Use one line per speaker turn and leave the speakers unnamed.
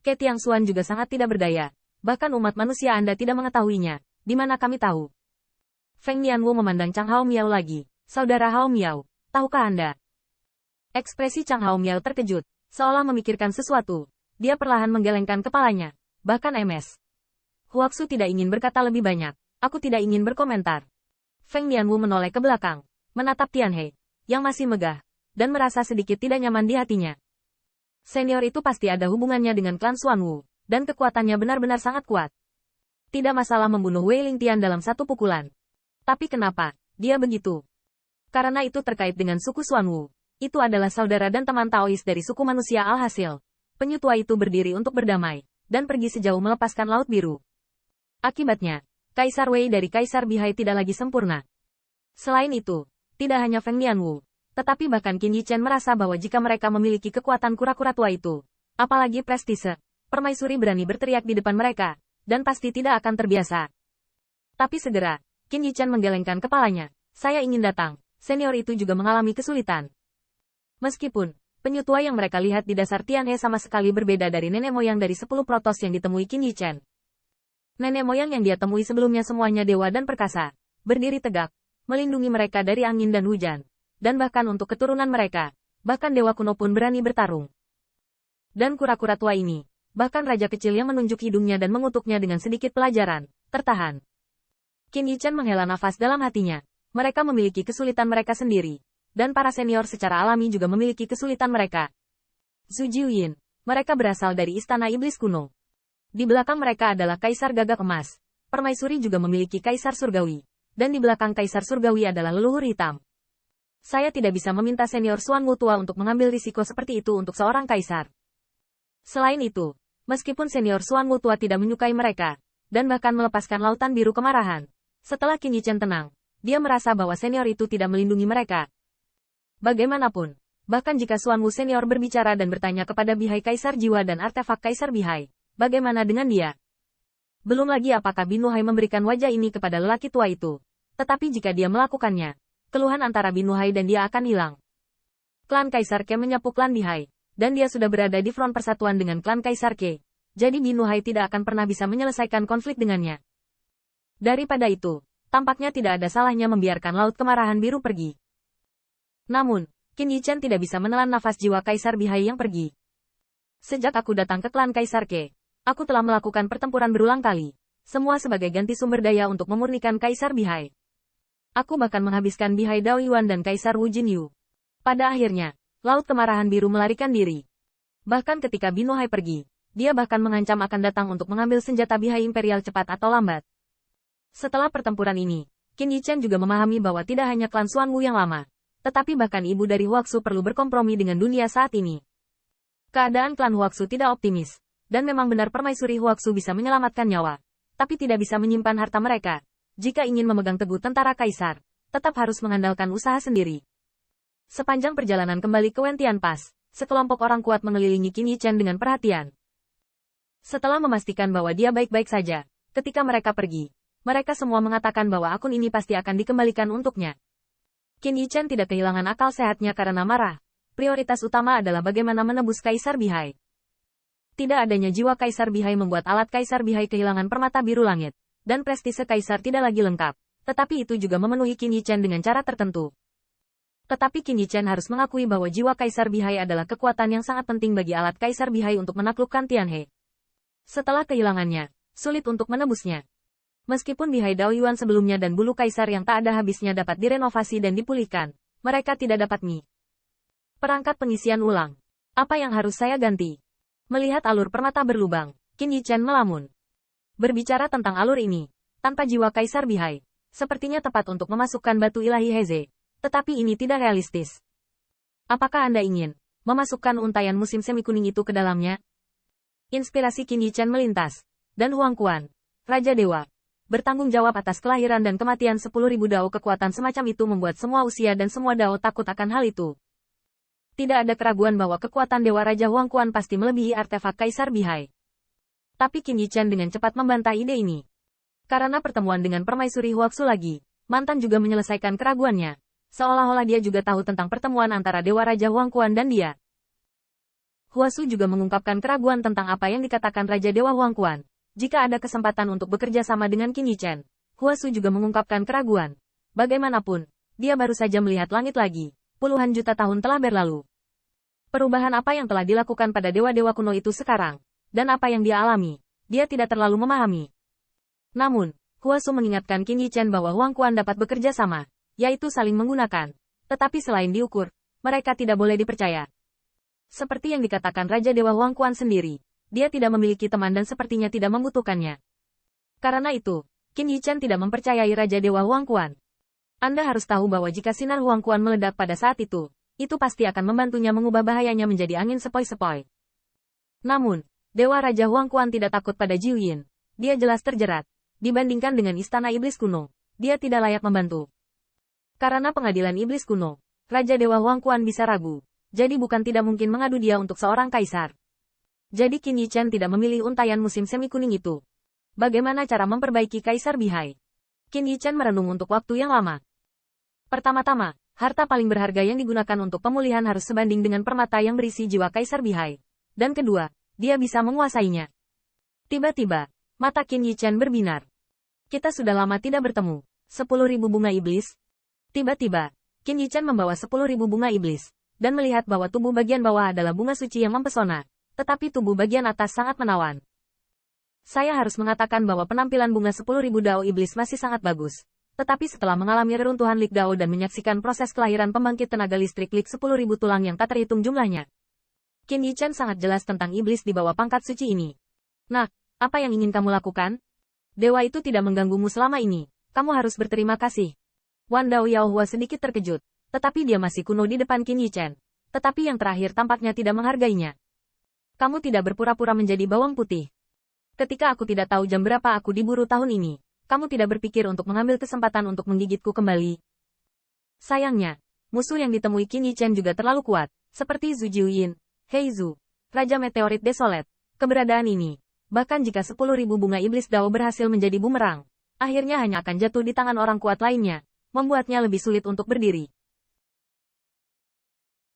Ke Tiangxuan juga sangat tidak berdaya. Bahkan umat manusia Anda tidak mengetahuinya. Di mana kami tahu? Feng Nianwu memandang Chang Hao Miao lagi. Saudara Hao Miao, tahukah Anda? Ekspresi Chang Hao Miao terkejut, seolah memikirkan sesuatu. Dia perlahan menggelengkan kepalanya. Bahkan MS. Huaxu tidak ingin berkata lebih banyak. Aku tidak ingin berkomentar. Feng Nianwu menoleh ke belakang, menatap Tianhe, yang masih megah, dan merasa sedikit tidak nyaman di hatinya. Senior itu pasti ada hubungannya dengan klan Xuanwu, dan kekuatannya benar-benar sangat kuat. Tidak masalah membunuh Wei Lingtian dalam satu pukulan. Tapi kenapa dia begitu? Karena itu terkait dengan suku Xuanwu. Itu adalah saudara dan teman Taois dari suku manusia alhasil. Penyu tua itu berdiri untuk berdamai, dan pergi sejauh melepaskan Laut Biru. Akibatnya, Kaisar Wei dari Kaisar Bihai tidak lagi sempurna. Selain itu, tidak hanya Feng Nianwu, tetapi bahkan Qin Yichen merasa bahwa jika mereka memiliki kekuatan kura-kura tua itu, apalagi prestise, permaisuri berani berteriak di depan mereka, dan pasti tidak akan terbiasa. Tapi segera, Qin Yichen menggelengkan kepalanya. Saya ingin datang. Senior itu juga mengalami kesulitan. Meskipun, penyu tua yang mereka lihat di dasar Tianhe sama sekali berbeda dari nenek moyang dari 10 protos yang ditemui Qin Yichen. Nenek moyang yang dia temui sebelumnya semuanya dewa dan perkasa, berdiri tegak, melindungi mereka dari angin dan hujan, dan bahkan untuk keturunan mereka, bahkan dewa kuno pun berani bertarung. Dan kura-kura tua ini, bahkan raja kecil yang menunjuk hidungnya dan mengutuknya dengan sedikit pelajaran, tertahan. Qin Yichen menghela nafas dalam hatinya. Mereka memiliki kesulitan mereka sendiri, dan para senior secara alami juga memiliki kesulitan mereka. Zhu Jiuyin, mereka berasal dari Istana Iblis Kuno. Di belakang mereka adalah Kaisar Gagak Emas. Permaisuri juga memiliki Kaisar Surgawi, dan di belakang Kaisar Surgawi adalah leluhur hitam. Saya tidak bisa meminta senior Xuanwu tua untuk mengambil risiko seperti itu untuk seorang kaisar. Selain itu, meskipun senior Xuanwu tua tidak menyukai mereka, dan bahkan melepaskan lautan biru kemarahan, setelah Qin Yichen tenang, dia merasa bahwa senior itu tidak melindungi mereka. Bagaimanapun, bahkan jika Xuanwu senior berbicara dan bertanya kepada Bihai Kaisar Jiwa dan artefak Kaisar Bihai, bagaimana dengan dia? Belum lagi apakah Binuhai memberikan wajah ini kepada lelaki tua itu. Tetapi jika dia melakukannya, keluhan antara Binuhai dan dia akan hilang. Klan Kaisar Ke menyapu klan Bihai, dan dia sudah berada di front persatuan dengan klan Kaisar Ke. Jadi Binuhai tidak akan pernah bisa menyelesaikan konflik dengannya. Daripada itu, tampaknya tidak ada salahnya membiarkan Laut Kemarahan Biru pergi. Namun, Qin Yichen tidak bisa menelan nafas jiwa Kaisar Bihai yang pergi. Sejak aku datang ke klan Kaisar Ke, aku telah melakukan pertempuran berulang kali, semua sebagai ganti sumber daya untuk memurnikan Kaisar Bihai. Aku bahkan menghabiskan Bihai Dao Yuan dan Kaisar Wu Jinyu. Pada akhirnya, Laut Kemarahan Biru melarikan diri. Bahkan ketika Binuhai pergi, dia bahkan mengancam akan datang untuk mengambil senjata Bihai Imperial cepat atau lambat. Setelah pertempuran ini, Qin Yichen juga memahami bahwa tidak hanya klan Xuanwu yang lama, tetapi bahkan ibu dari Huaxu perlu berkompromi dengan dunia saat ini. Keadaan klan Huaxu tidak optimis, dan memang benar permaisuri Huaxu bisa menyelamatkan nyawa, tapi tidak bisa menyimpan harta mereka. Jika ingin memegang teguh tentara kaisar, tetap harus mengandalkan usaha sendiri. Sepanjang perjalanan kembali ke Wentian Pass, sekelompok orang kuat mengelilingi Qin Yichen dengan perhatian. Setelah memastikan bahwa dia baik-baik saja, ketika mereka pergi, mereka semua mengatakan bahwa akun ini pasti akan dikembalikan untuknya. Qin Yichen tidak kehilangan akal sehatnya karena marah. Prioritas utama adalah bagaimana menebus Kaisar Bihai. Tidak adanya jiwa Kaisar Bihai membuat alat Kaisar Bihai kehilangan permata biru langit, dan prestise Kaisar tidak lagi lengkap. Tetapi itu juga memenuhi Qin Yichen dengan cara tertentu. Tetapi Qin Yichen harus mengakui bahwa jiwa Kaisar Bihai adalah kekuatan yang sangat penting bagi alat Kaisar Bihai untuk menaklukkan Tianhe. Setelah kehilangannya, sulit untuk menebusnya. Meskipun Bihai Dao Yuan sebelumnya dan bulu kaisar yang tak ada habisnya dapat direnovasi dan dipulihkan, mereka tidak dapat perangkat pengisian ulang. Apa yang harus saya ganti? Melihat alur permata berlubang, Qin Yichen melamun. Berbicara tentang alur ini, tanpa jiwa Kaisar Bihai, sepertinya tepat untuk memasukkan batu ilahi Heze, tetapi ini tidak realistis. Apakah Anda ingin memasukkan untayan musim semi kuning itu ke dalamnya? Inspirasi Qin Yichen melintas, dan Huang Quan, Raja Dewa, bertanggung jawab atas kelahiran dan kematian 10.000 dao. Kekuatan semacam itu membuat semua usia dan semua dao takut akan hal itu. Tidak ada keraguan bahwa kekuatan Dewa Raja Huang Quan pasti melebihi artefak Kaisar Bihai. Tapi Qin Yichen dengan cepat membantah ide ini. Karena pertemuan dengan permaisuri Huaxu lagi, mantan juga menyelesaikan keraguannya. Seolah-olah dia juga tahu tentang pertemuan antara Dewa Raja Huang Quan dan dia. Huasu juga mengungkapkan keraguan tentang apa yang dikatakan Raja Dewa Huangquan. Jika ada kesempatan untuk bekerja sama dengan Qin Yichen, Huasu juga mengungkapkan keraguan. Bagaimanapun, dia baru saja melihat langit lagi. Puluhan juta tahun telah berlalu. Perubahan apa yang telah dilakukan pada dewa-dewa kuno itu sekarang, dan apa yang dia alami, dia tidak terlalu memahami. Namun, Huasu mengingatkan Qin Yichen bahwa Huangquan dapat bekerja sama, yaitu saling menggunakan. Tetapi selain diukur, mereka tidak boleh dipercaya. Seperti yang dikatakan Raja Dewa Huangquan sendiri, dia tidak memiliki teman dan sepertinya tidak membutuhkannya. Karena itu, Qin Yichen tidak mempercayai Raja Dewa Huangquan. Anda harus tahu bahwa jika sinar Huangquan meledak pada saat itu pasti akan membantunya mengubah bahayanya menjadi angin sepoi-sepoi. Namun, Dewa Raja Huangquan tidak takut pada Jiu Yin. Dia jelas terjerat. Dibandingkan dengan Istana Iblis Kuno, dia tidak layak membantu. Karena pengadilan Iblis Kuno, Raja Dewa Huangquan bisa ragu. Jadi bukan tidak mungkin mengadu dia untuk seorang kaisar. Jadi Qin Yichen tidak memilih untayan musim semi kuning itu. Bagaimana cara memperbaiki Kaisar Bihai? Qin Yichen merenung untuk waktu yang lama. Pertama-tama, harta paling berharga yang digunakan untuk pemulihan harus sebanding dengan permata yang berisi jiwa Kaisar Bihai. Dan kedua, dia bisa menguasainya. Tiba-tiba, mata Qin Yichen berbinar. Kita sudah lama tidak bertemu. 10.000 bunga iblis. Tiba-tiba, Qin Yichen membawa 10.000 bunga iblis. Dan melihat bahwa tubuh bagian bawah adalah bunga suci yang mempesona, tetapi tubuh bagian atas sangat menawan. Saya harus mengatakan bahwa penampilan bunga 10.000 dao iblis masih sangat bagus. Tetapi setelah mengalami reruntuhan Lik Dao dan menyaksikan proses kelahiran pembangkit tenaga listrik Lik 10.000 tulang yang tak terhitung jumlahnya, Qin Yichen sangat jelas tentang iblis di bawah pangkat suci ini. Nah, apa yang ingin kamu lakukan? Dewa itu tidak mengganggumu selama ini. Kamu harus berterima kasih. Wan Dao Yaohua sedikit terkejut. Tetapi dia masih kuno di depan Qin Yichen. Tetapi yang terakhir tampaknya tidak menghargainya. Kamu tidak berpura-pura menjadi bawang putih. Ketika aku tidak tahu jam berapa aku diburu tahun ini, kamu tidak berpikir untuk mengambil kesempatan untuk menggigitku kembali. Sayangnya, musuh yang ditemui Qin Yichen juga terlalu kuat, seperti Zhu Jiuyin, Heizu, Raja Meteorit Desolate. Keberadaan ini, bahkan jika 10.000 bunga iblis Dao berhasil menjadi bumerang, akhirnya hanya akan jatuh di tangan orang kuat lainnya, membuatnya lebih sulit untuk berdiri.